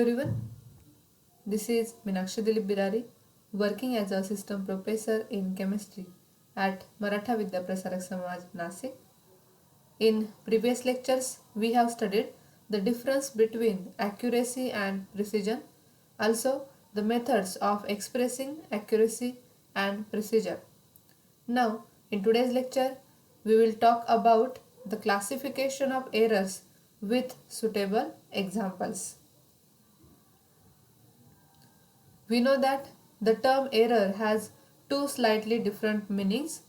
Everyone, this is Meenakshi Dilip Birari, working as a assistant professor in chemistry at Maratha Vidya Prasarak Samaj, Nasik. In previous lectures, we have studied the difference between accuracy and precision, also the methods of expressing accuracy and precision. Now, in today's lecture, we will talk about the classification of errors with suitable examples. We know that the term error has two slightly different meanings.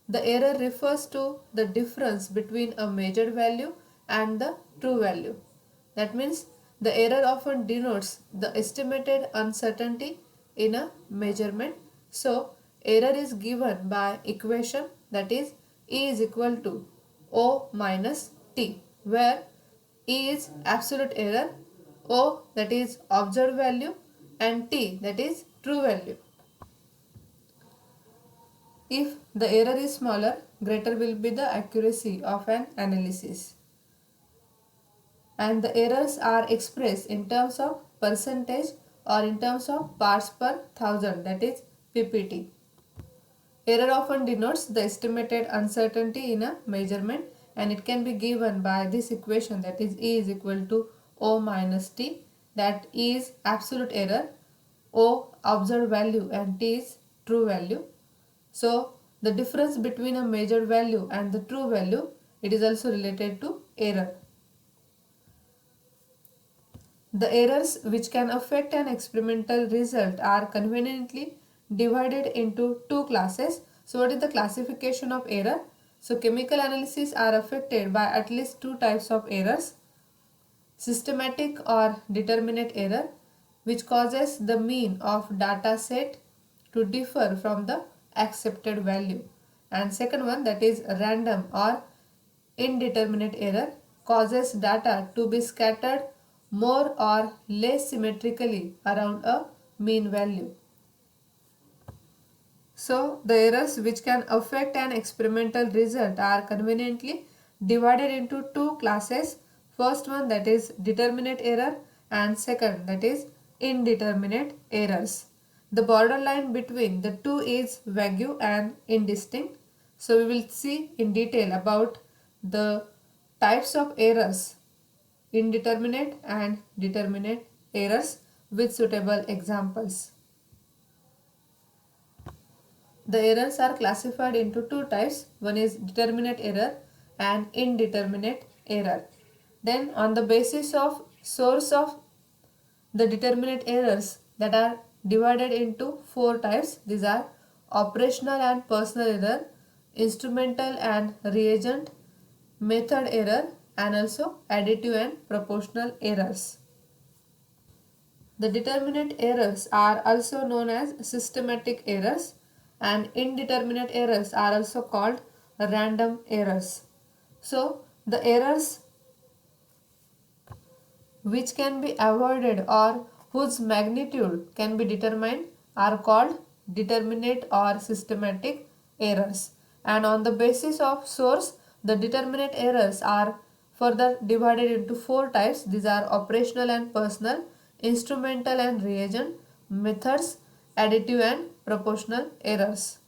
The error refers to the difference between a measured value and the true value. That means the error often denotes the estimated uncertainty in a measurement. So, error is given by equation, that is E is equal to O minus T, where E is absolute error, O that is observed value, and T that is true value. If the error is smaller, greater will be the accuracy of an analysis. And the errors are expressed in terms of percentage or in terms of parts per thousand, that is PPT. Error often denotes the estimated uncertainty in a measurement, and it can be given by this equation, that is E is equal to O minus T, that E is absolute error, O observed value, and T is true value. So the difference between a measured value and the true value, it is also related to error. The errors which can affect an experimental result are conveniently divided into two classes. So what is the classification of error? So chemical analysis are affected by at least two types of errors. Systematic or determinate error, which causes the mean of data set to differ from the accepted value. And second one, that is random or indeterminate error, causes data to be scattered more or less symmetrically around a mean value. So, the errors which can affect an experimental result are conveniently divided into two classes. First one, that is determinate error, and second, that is indeterminate errors. The borderline between the two is vague and indistinct. So, we will see in detail about the types of errors, indeterminate and determinate errors, with suitable examples. The errors are classified into two types. One is determinate error and indeterminate error. Then on the basis of source of the determinate errors, that are divided into four types. These are operational and personal error, instrumental and reagent, method error, and also additive and proportional errors. The determinate errors are also known as systematic errors, and indeterminate errors are also called random errors. So, the errors which can be avoided or whose magnitude can be determined are called determinate or systematic errors. And on the basis of source, the determinate errors are further divided into four types. These are operational and personal, instrumental and reagent, methods, additive and proportional errors.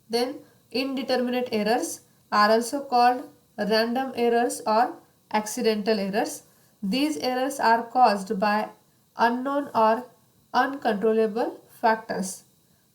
Then indeterminate errors are also called random errors or accidental errors. These errors are caused by unknown or uncontrollable factors.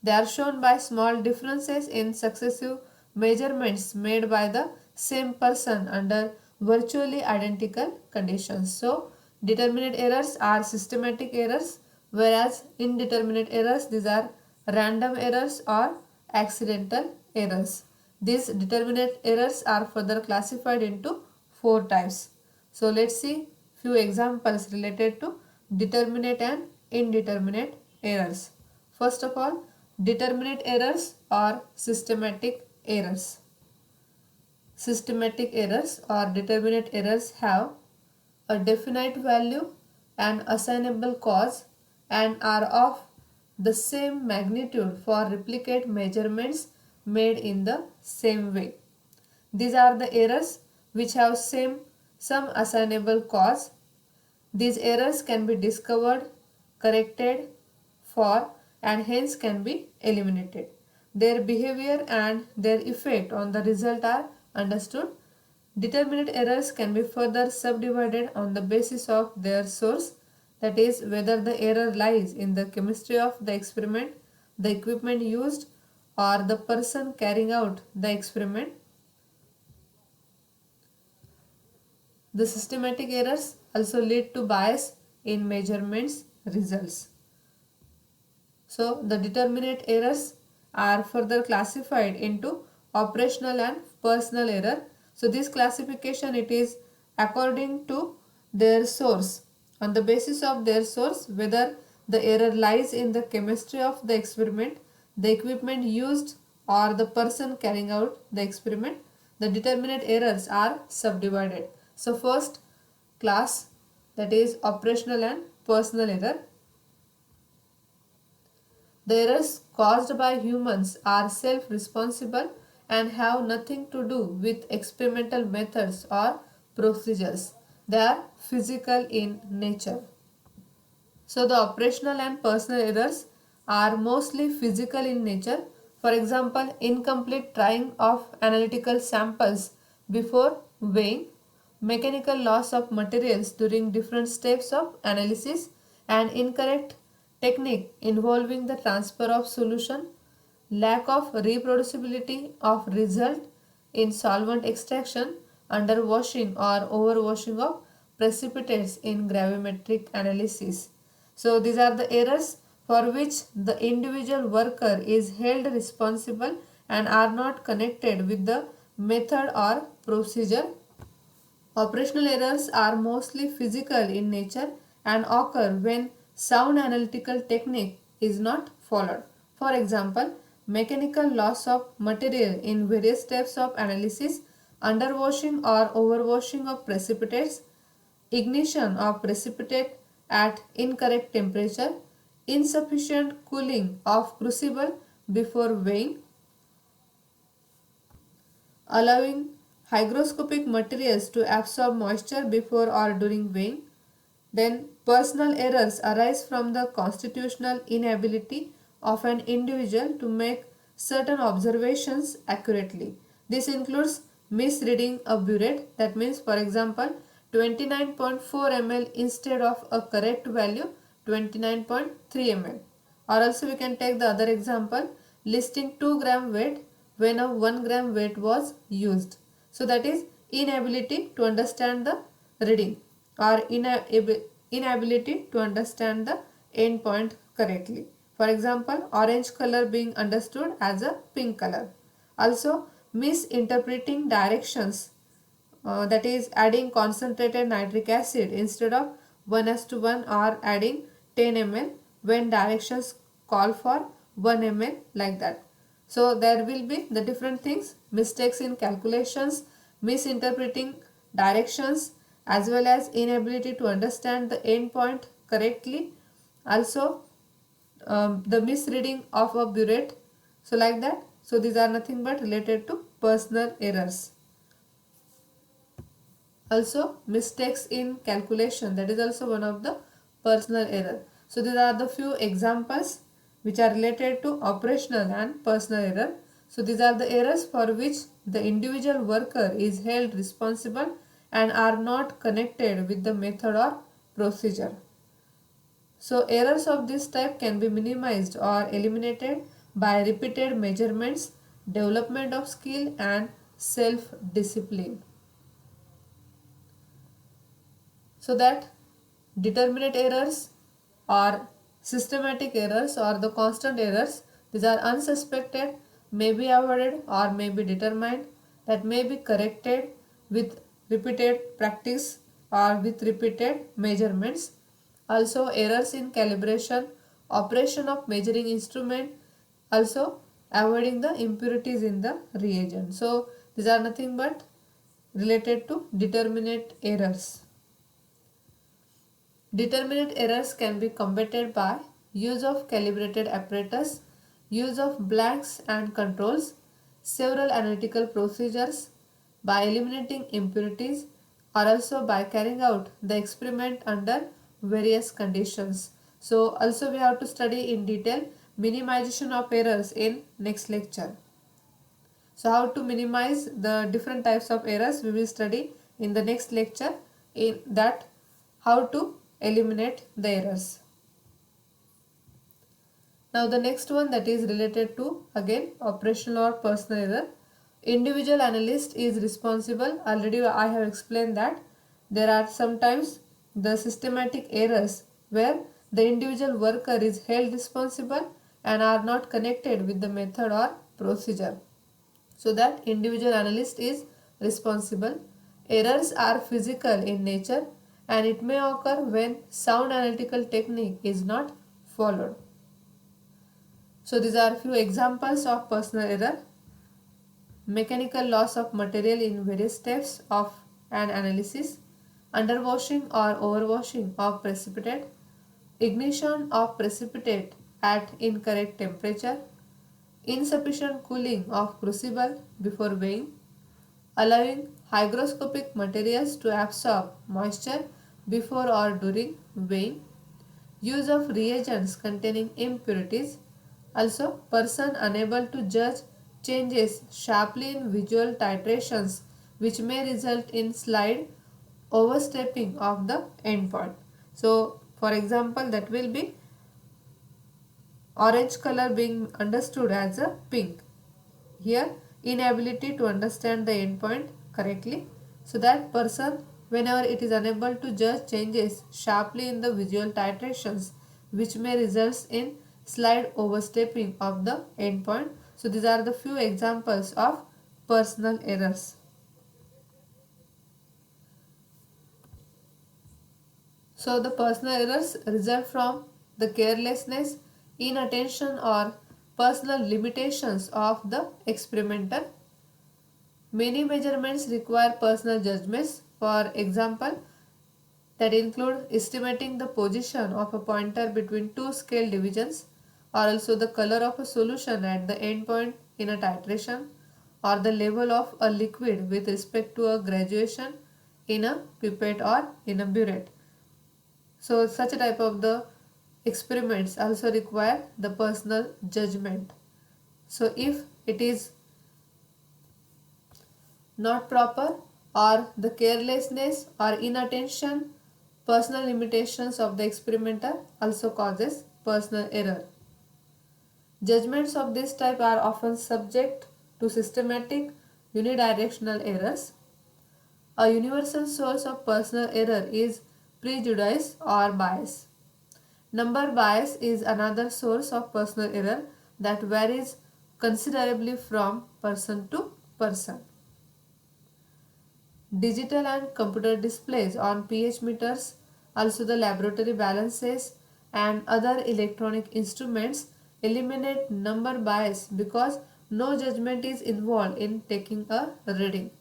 They are shown by small differences in successive measurements made by the same person under virtually identical conditions. So, determinate errors are systematic errors, whereas indeterminate errors, these are random errors or accidental errors. These determinate errors are further classified into four types. So let's see few examples related to determinate and indeterminate errors. First of all, determinate errors or systematic errors. Systematic errors or determinate errors have a definite value, an assignable cause, and are of the same magnitude for replicate measurements made in the same way. These are the errors which have some assignable cause. These errors can be discovered, corrected for, and hence can be eliminated. Their behavior and their effect on the result are understood. Determinate errors can be further subdivided on the basis of their source, that is, whether the error lies in the chemistry of the experiment, the equipment used, or the person carrying out the experiment. The systematic errors also lead to bias in measurements results. So the determinate errors are further classified into operational and personal error. So this classification, it is according to their source. On the basis of their source, whether the error lies in the chemistry of the experiment, the equipment used, or the person carrying out the experiment, the determinate errors are subdivided. So first class, that is operational and personal error. The errors caused by humans are self-responsible and have nothing to do with experimental methods or procedures. They are physical in nature. So the operational and personal errors are mostly physical in nature. For example, incomplete trying of analytical samples before weighing, mechanical loss of materials during different steps of analysis, and incorrect technique involving the transfer of solution, lack of reproducibility of result in solvent extraction, underwashing or overwashing of precipitates in gravimetric analysis. So these are the errors for which the individual worker is held responsible and are not connected with the method or procedure. Operational errors are mostly physical in nature and occur when sound analytical technique is not followed. For example, mechanical loss of material in various steps of analysis, underwashing or overwashing of precipitates, ignition of precipitate at incorrect temperature, insufficient cooling of crucible before weighing, allowing hygroscopic materials to absorb moisture before or during weighing. Then personal errors arise from the constitutional inability of an individual to make certain observations accurately. This includes misreading a burette, that means for example 29.4 ml instead of a correct value 29.3 ml. Or also we can take the other example, listing 2 gram weight when a 1 gram weight was used. So that is inability to understand the reading or inability to understand the endpoint correctly. For example, orange color being understood as a pink color. Also, misinterpreting directions, that is adding concentrated nitric acid instead of 1:1 or adding 10 ml when directions call for 1 ml, like that. So there will be the different things, mistakes in calculations, misinterpreting directions, as well as inability to understand the endpoint correctly. Also the misreading of a burette. So like that. So these are nothing but related to personal errors. Also mistakes in calculation, that is also one of the personal error. So these are the few examples which are related to operational and personal error. So these are the errors for which the individual worker is held responsible and are not connected with the method or procedure. So errors of this type can be minimized or eliminated by repeated measurements, development of skill and self-discipline. So that determinate errors or systematic errors or the constant errors, these are unsuspected, may be avoided or may be determined, that may be corrected with repeated practice or with repeated measurements. Also errors in calibration, operation of measuring instrument, also avoiding the impurities in the reagent. So these are nothing but related to determinate errors. Determinate errors can be combated by use of calibrated apparatus, use of blanks and controls, several analytical procedures, by eliminating impurities, or also by carrying out the experiment under various conditions. So also we have to study in detail minimization of errors in next lecture. So how to minimize the different types of errors we will study in the next lecture, in that how to eliminate the errors. Now the next one, that is related to again operational or personal error. Individual analyst is responsible. Already I have explained that there are sometimes the systematic errors where the individual worker is held responsible and are not connected with the method or procedure. So that individual analyst is responsible. Errors are physical in nature and it may occur when sound analytical technique is not followed. So these are few examples of personal error. Mechanical loss of material in various steps of an analysis, underwashing or overwashing of precipitate, ignition of precipitate at incorrect temperature, insufficient cooling of crucible before weighing, allowing hygroscopic materials to absorb moisture before or during weighing, use of reagents containing impurities, also person unable to judge changes sharply in visual titrations which may result in slight overstepping of the endpoint. So for example, that will be orange color being understood as a pink. Here inability to understand the endpoint correctly. So that person, whenever it is unable to judge changes sharply in the visual titrations which may result in slight overstepping of the endpoint. So these are the few examples of personal errors. So the personal errors result from the carelessness, inattention or personal limitations of the experimenter. Many measurements require personal judgments. For example, that include estimating the position of a pointer between two scale divisions, or also the color of a solution at the end point in a titration, or the level of a liquid with respect to a graduation in a pipette or in a burette. So such a type of the experiments also require the personal judgment. So if it is not proper, or the carelessness or inattention, personal limitations of the experimenter also causes personal error. Judgments of this type are often subject to systematic unidirectional errors. A universal source of personal error is prejudice or bias. Number bias is another source of personal error that varies considerably from person to person. Digital and computer displays on pH meters, also the laboratory balances and other electronic instruments eliminate number bias because no judgment is involved in taking a reading.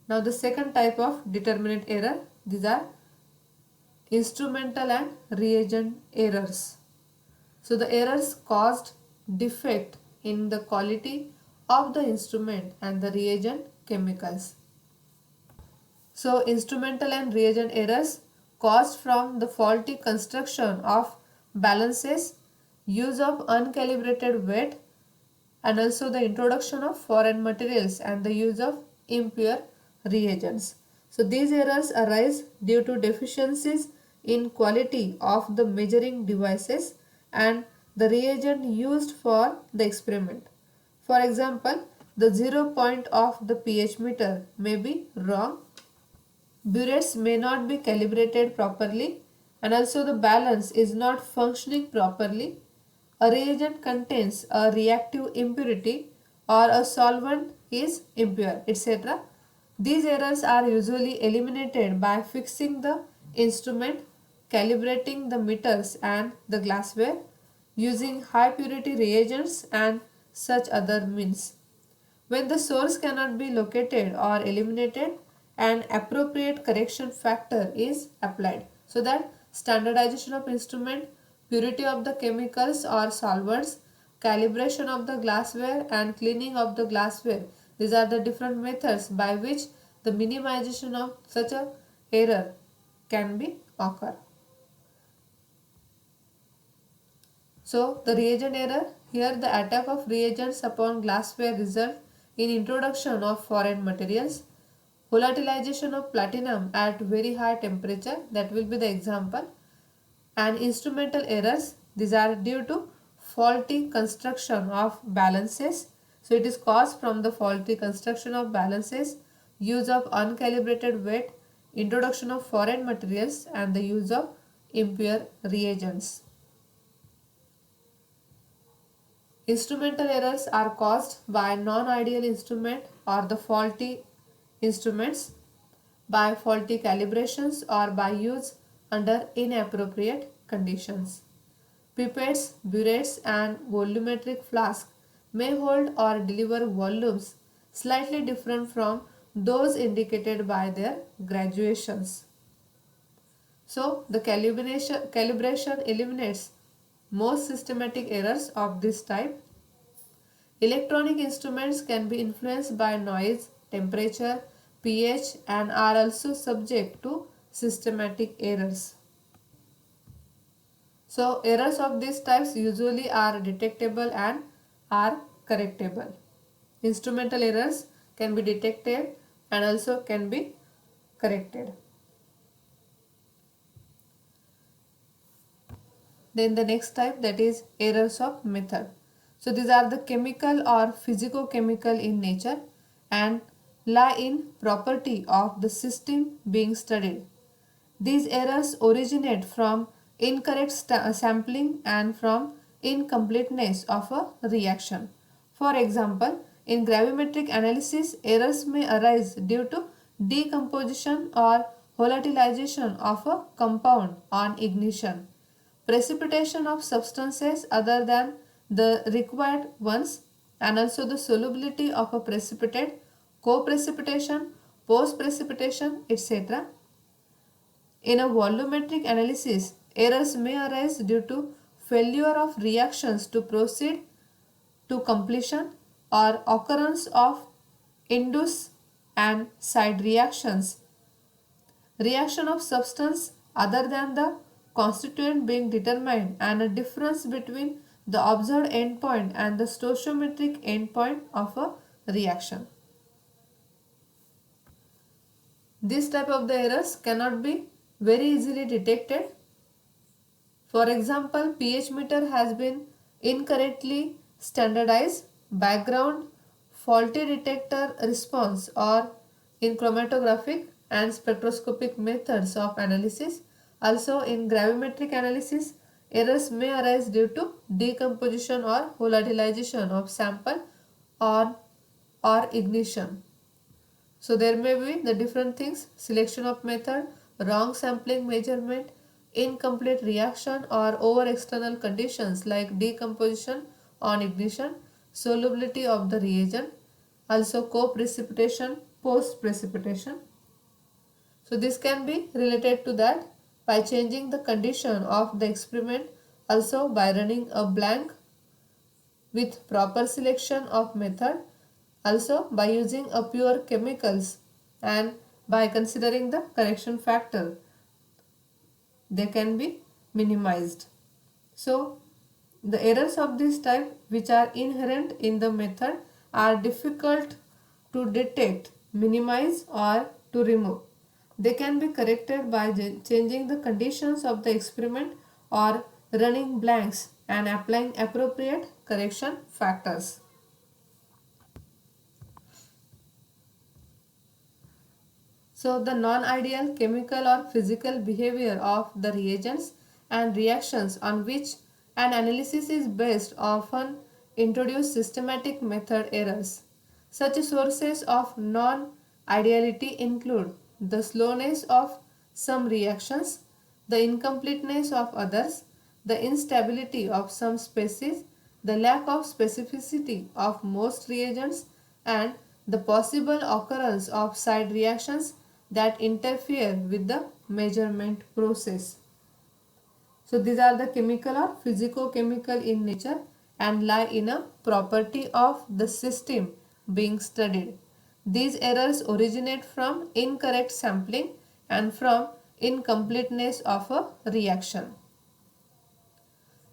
Now the second type of determinate error, these are instrumental and reagent errors. So the errors caused defect in the quality of the instrument and the reagent chemicals. So instrumental and reagent errors caused from the faulty construction of balances, use of uncalibrated weight, and also the introduction of foreign materials and the use of impure reagents. So these errors arise due to deficiencies in quality of the measuring devices and the reagent used for the experiment. For example, the 0 point of the pH meter may be wrong, burettes may not be calibrated properly, and also the balance is not functioning properly. A reagent contains a reactive impurity or a solvent is impure, etc. These errors are usually eliminated by fixing the instrument, calibrating the meters and the glassware, using high purity reagents and such other means. When the source cannot be located or eliminated, an appropriate correction factor is applied. So that standardization of instrument, purity of the chemicals or solvents, calibration of the glassware and cleaning of the glassware, These are the different methods by which the minimization of such a error can be occur. So the reagent error, here the attack of reagents upon glassware result in introduction of foreign materials, volatilization of platinum at very high temperature, that will be the example, and instrumental errors, these are due to faulty construction of balances. So it is caused from the faulty construction of balances, use of uncalibrated weight, introduction of foreign materials, and the use of impure reagents. Instrumental errors are caused by non-ideal instrument or the faulty instruments, by faulty calibrations, or by use under inappropriate conditions. Pipettes, burettes, and volumetric flasks may hold or deliver volumes slightly different from those indicated by their graduations. So, the calibration eliminates most systematic errors of this type. Electronic instruments can be influenced by noise, temperature, pH, and are also subject to systematic errors. So errors of these types usually are detectable and are correctable. Instrumental errors can be detected and also can be corrected. Then the next type, that is errors of method. So these are the chemical or physico-chemical in nature and lie in property of the system being studied. These errors originate from incorrect sampling and from incompleteness of a reaction. For example, in gravimetric analysis, errors may arise due to decomposition or volatilization of a compound on ignition, precipitation of substances other than the required ones, and also the solubility of a precipitate, co-precipitation, post-precipitation, etc. In a volumetric analysis, errors may arise due to failure of reactions to proceed to completion or occurrence of induce and side reactions, reaction of substance other than the constituent being determined, and a difference between the observed endpoint and the stoichiometric endpoint of a reaction. This type of the errors cannot be very easily detected. For example, pH meter has been incorrectly standardized, background faulty detector response, or in chromatographic and spectroscopic methods of analysis. Also in gravimetric analysis, errors may arise due to decomposition or volatilization of sample or, or ignition. So there may be the different things: selection of method, wrong sampling measurement, incomplete reaction, or over external conditions like decomposition on ignition, solubility of the reagent, also co-precipitation, post-precipitation. So this can be related to that by changing the condition of the experiment, also by running a blank with proper selection of method, also by using a pure chemicals, and by considering the correction factor, they can be minimized. So the errors of this type which are inherent in the method are difficult to detect, minimize, or to remove. They can be corrected by changing the conditions of the experiment or running blanks and applying appropriate correction factors. So the non-ideal chemical or physical behavior of the reagents and reactions on which an analysis is based often introduce systematic method errors. Such sources of non-ideality include the slowness of some reactions, the incompleteness of others, the instability of some species, the lack of specificity of most reagents, and the possible occurrence of side reactions that interfere with the measurement process. So these are the chemical or physico-chemical in nature and lie in a property of the system being studied. These errors originate from incorrect sampling and from incompleteness of a reaction.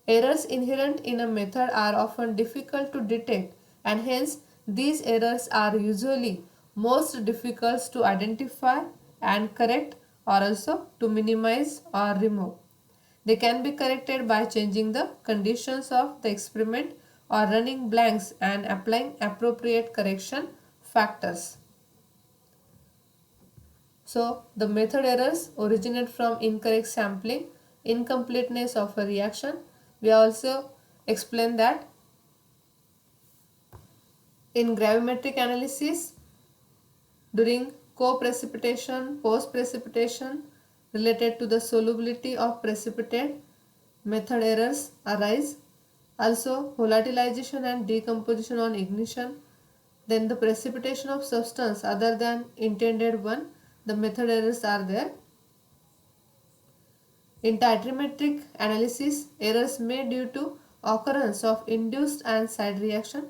Errors inherent in a method are often difficult to detect, and hence these errors are usually most difficult to identify and correct, or also to minimize or remove. They can be corrected by changing the conditions of the experiment or running blanks and applying appropriate correction factors. So, the method errors originate from incorrect sampling, incompleteness of a reaction. We also explain that in gravimetric analysis, during co-precipitation, post-precipitation, related to the solubility of precipitate, method errors arise. Also, volatilization and decomposition on ignition. Then the precipitation of substance other than intended one, the method errors are there. In titrimetric analysis, errors may due to occurrence of induced and side reaction,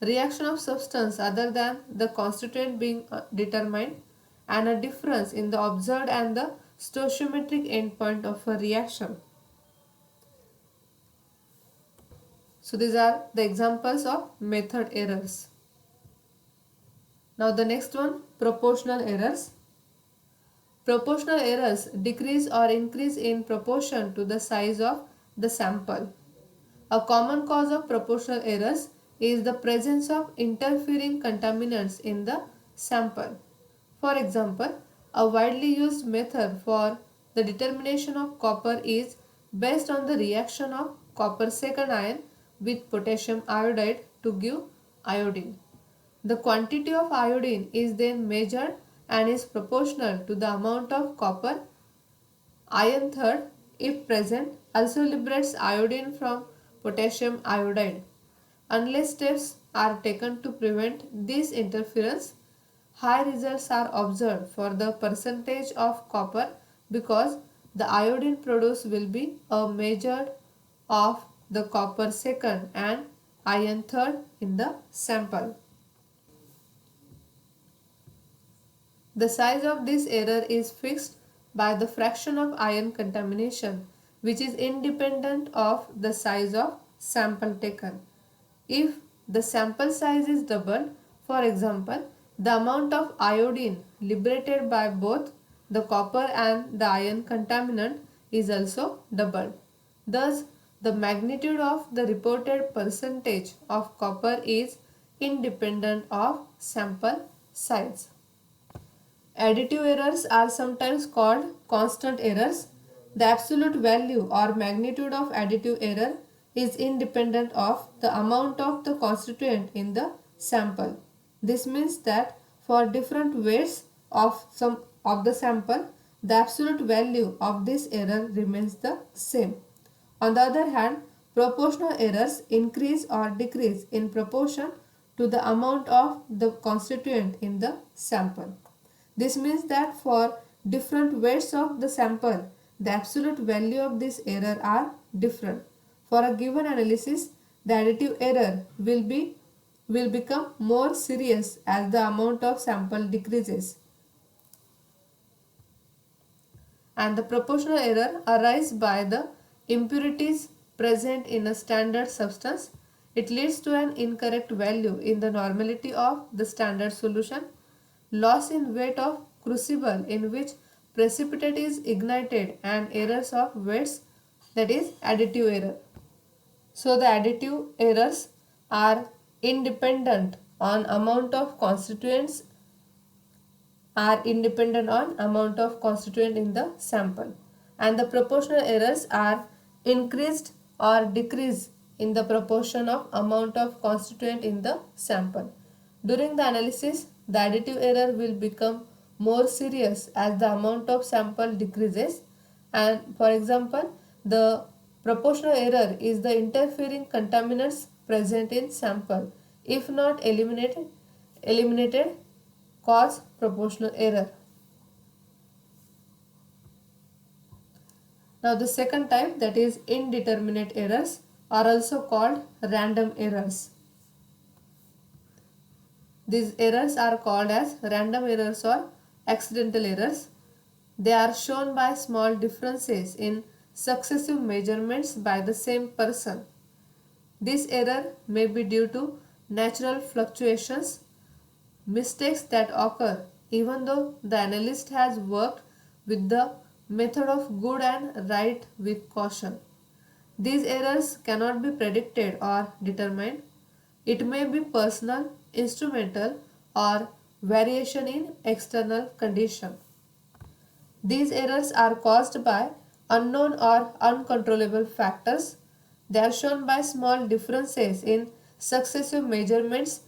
reaction of substance other than the constituent being determined, and a difference in the observed and the stoichiometric endpoint of a reaction. So these are the examples of method errors. Now the next one, proportional errors. Proportional errors decrease or increase in proportion to the size of the sample. A common cause of proportional errors is the presence of interfering contaminants in the sample. For example, a widely used method for the determination of copper is based on the reaction of copper second ion with potassium iodide to give iodine. The quantity of iodine is then measured and is proportional to the amount of copper. Iron third, if present, also liberates iodine from potassium iodide. Unless steps are taken to prevent this interference, high results are observed for the percentage of copper because the iodine produced will be a measure of the copper second and iron third in the sample. The size of this error is fixed by the fraction of ion contamination, which is independent of the size of sample taken. If the sample size is doubled, for example, the amount of iodine liberated by both the copper and the iron contaminant is also doubled. Thus, the magnitude of the reported percentage of copper is independent of sample size. Additive errors are sometimes called constant errors. The absolute value or magnitude of additive error is independent of the amount of the constituent in the sample. This means that for different weights of some of the sample, the absolute value of this error remains the same. On the other hand, proportional errors increase or decrease in proportion to the amount of the constituent in the sample. This means that for different weights of the sample, the absolute value of this error are different. For a given analysis, the additive error will become more serious as the amount of sample decreases. And the proportional error arises by the impurities present in a standard substance. It leads to an incorrect value in the normality of the standard solution, loss in weight of crucible in which precipitate is ignited, and errors of weights, that is additive error. So the additive errors are independent on amount of constituents in the sample, and the proportional errors are increased or decreased in the proportion of amount of constituent in the sample. During the analysis, the additive error will become more serious as the amount of sample decreases, and for example, the proportional error is the interfering contaminants present in sample. If not eliminated cause proportional error. Now the second type, that is indeterminate errors, are also called random errors. These errors are called as random errors or accidental errors. They are shown by small differences in successive measurements by the same person. This error may be due to natural fluctuations, mistakes that occur even though the analyst has worked with the method of good and right with caution. These errors cannot be predicted or determined. It may be personal, instrumental, or variation in external condition. These errors are caused by unknown or uncontrollable factors. They are shown by small differences in successive measurements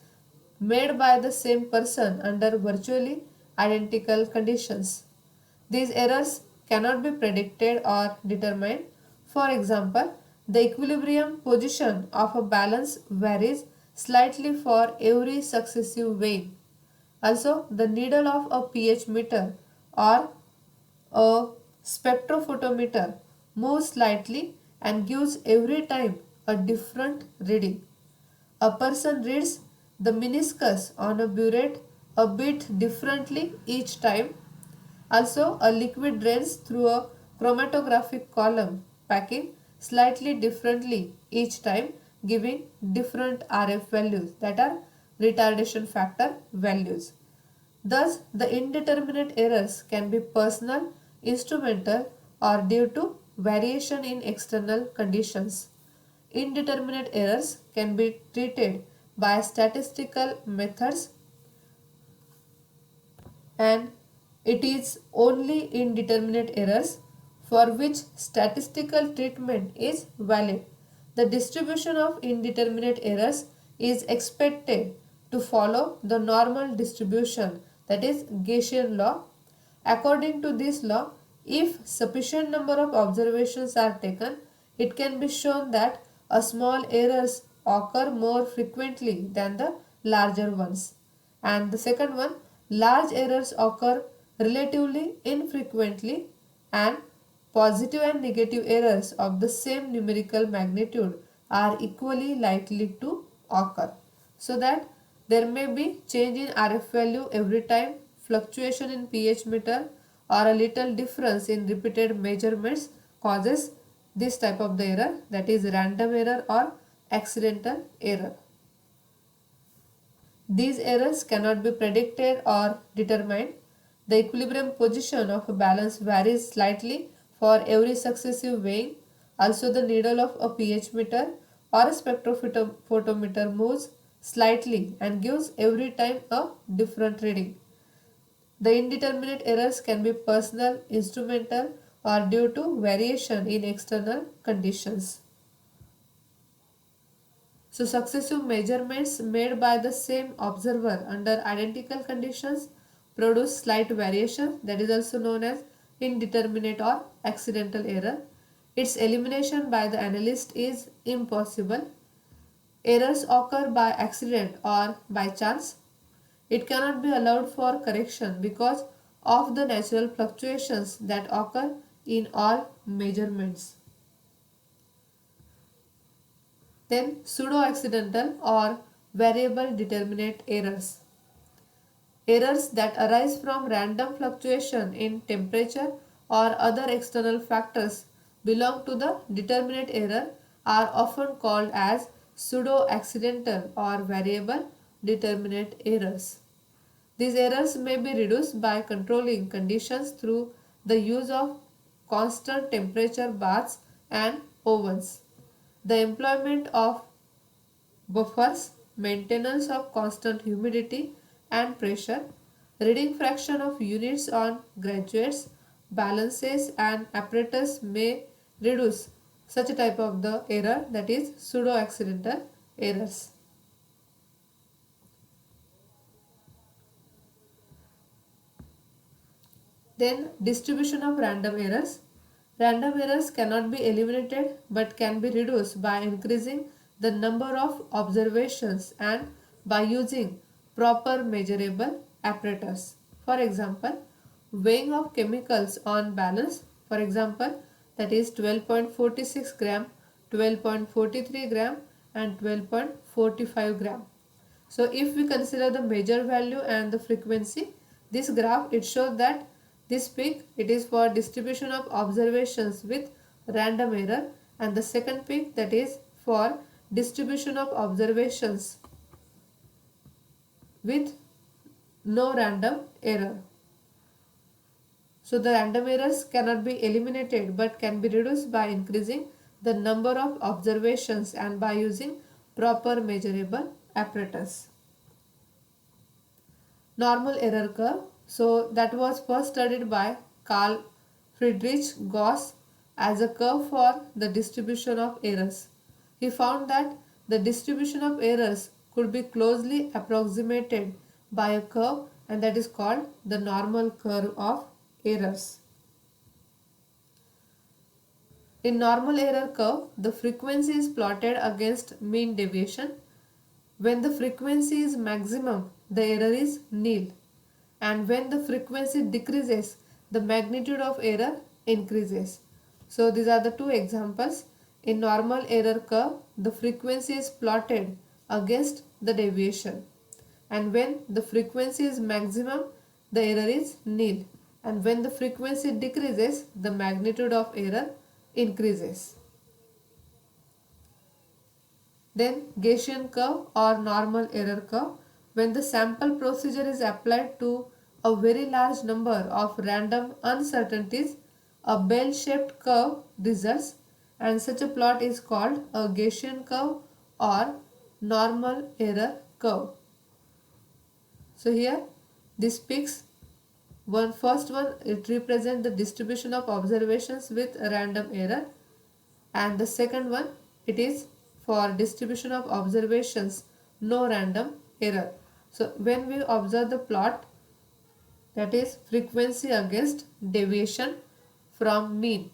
made by the same person under virtually identical conditions. These errors cannot be predicted or determined. For example, the equilibrium position of a balance varies slightly for every successive weighing. Also, the needle of a pH meter or a spectrophotometer moves slightly and gives every time a different reading. A person reads the meniscus on a burette a bit differently each time. Also, a liquid drains through a chromatographic column packing slightly differently each time, giving different RF values, that are retardation factor values. Thus, the indeterminate errors can be personal, instrumental, or due to variation in external conditions. Indeterminate errors can be treated by statistical methods, and it is only indeterminate errors for which statistical treatment is valid. The distribution of indeterminate errors is expected to follow the normal distribution, that is Gaussian law. According to this law, if sufficient number of observations are taken, it can be shown that a small errors occur more frequently than the larger ones. And the second one, large errors occur relatively infrequently, and positive and negative errors of the same numerical magnitude are equally likely to occur. So that there may be change in RF value every time, fluctuation in pH meter, or a little difference in repeated measurements causes this type of the error, that is random error or accidental error. These errors cannot be predicted or determined. The equilibrium position of a balance varies slightly for every successive weighing. Also, the needle of a pH meter or a spectrophotometer moves slightly and gives every time a different reading. The indeterminate errors can be personal, instrumental, or due to variation in external conditions. So successive measurements made by the same observer under identical conditions produce slight variation, that is also known as indeterminate or accidental error. Its elimination by the analyst is impossible. Errors occur by accident or by chance. It cannot be allowed for correction because of the natural fluctuations that occur in all measurements. Then pseudo-accidental or variable determinate errors. Errors that arise from random fluctuation in temperature or other external factors belong to the determinate error, are often called as pseudo-accidental or variable determinate errors. These errors may be reduced by controlling conditions through the use of constant temperature baths and ovens, the employment of buffers, maintenance of constant humidity and pressure, reading fraction of units on graduates, balances and apparatus may reduce such a type of the error, that is pseudo-accidental errors. Then distribution of random errors. Random errors cannot be eliminated but can be reduced by increasing the number of observations and by using proper measurable apparatus. For example, weighing of chemicals on balance, for example, that is 12.46 gram, 12.43 gram and 12.45 gram. So if we consider the measure value and the frequency, this graph it shows that this peak it is for distribution of observations with random error, and the second peak that is for distribution of observations with no random error. So the random errors cannot be eliminated but can be reduced by increasing the number of observations and by using proper measurable apparatus. Normal error curve. So that was first studied by Carl Friedrich Gauss as a curve for the distribution of errors. He found that the distribution of errors could be closely approximated by a curve, and that is called the normal curve of errors. In normal error curve, the frequency is plotted against mean deviation. When the frequency is maximum, the error is nil, and when the frequency decreases, the magnitude of error increases. So these are the two examples. In normal error curve, the frequency is plotted against the deviation, and when the frequency is maximum, the error is nil, and when the frequency decreases, the magnitude of error increases. Then Gaussian curve or normal error curve. When the sample procedure is applied to a very large number of random uncertainties, a bell-shaped curve results, and such a plot is called a Gaussian curve or normal error curve. So here this peaks, first one it represents the distribution of observations with random error, and the second one it is for distribution of observations no random error. So when we observe the plot, that is frequency against deviation from mean.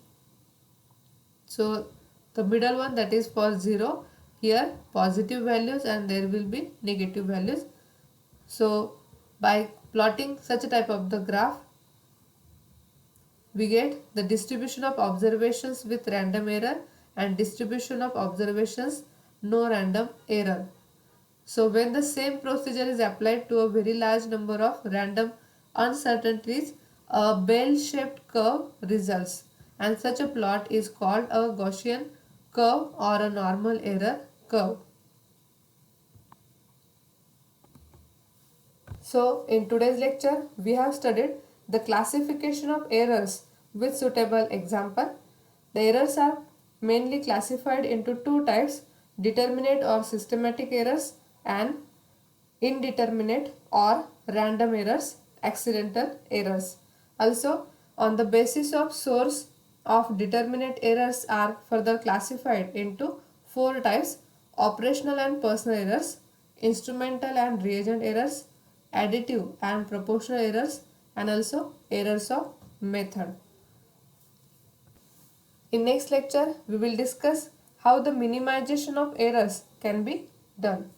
So the middle one that is for 0, here positive values and there will be negative values. So by plotting such a type of the graph, we get the distribution of observations with random error and distribution of observations no random error. So when the same procedure is applied to a very large number of random uncertainties, a bell-shaped curve results, and such a plot is called a Gaussian curve or a normal error curve. So in today's lecture, we have studied the classification of errors with suitable example. The errors are mainly classified into two types: determinate or systematic errors and indeterminate or random errors, accidental errors. Also, on the basis of source of determinate errors are further classified into four types: operational and personal errors, instrumental and reagent errors, additive and proportional errors, and also errors of method. In next lecture, we will discuss how the minimization of errors can be done.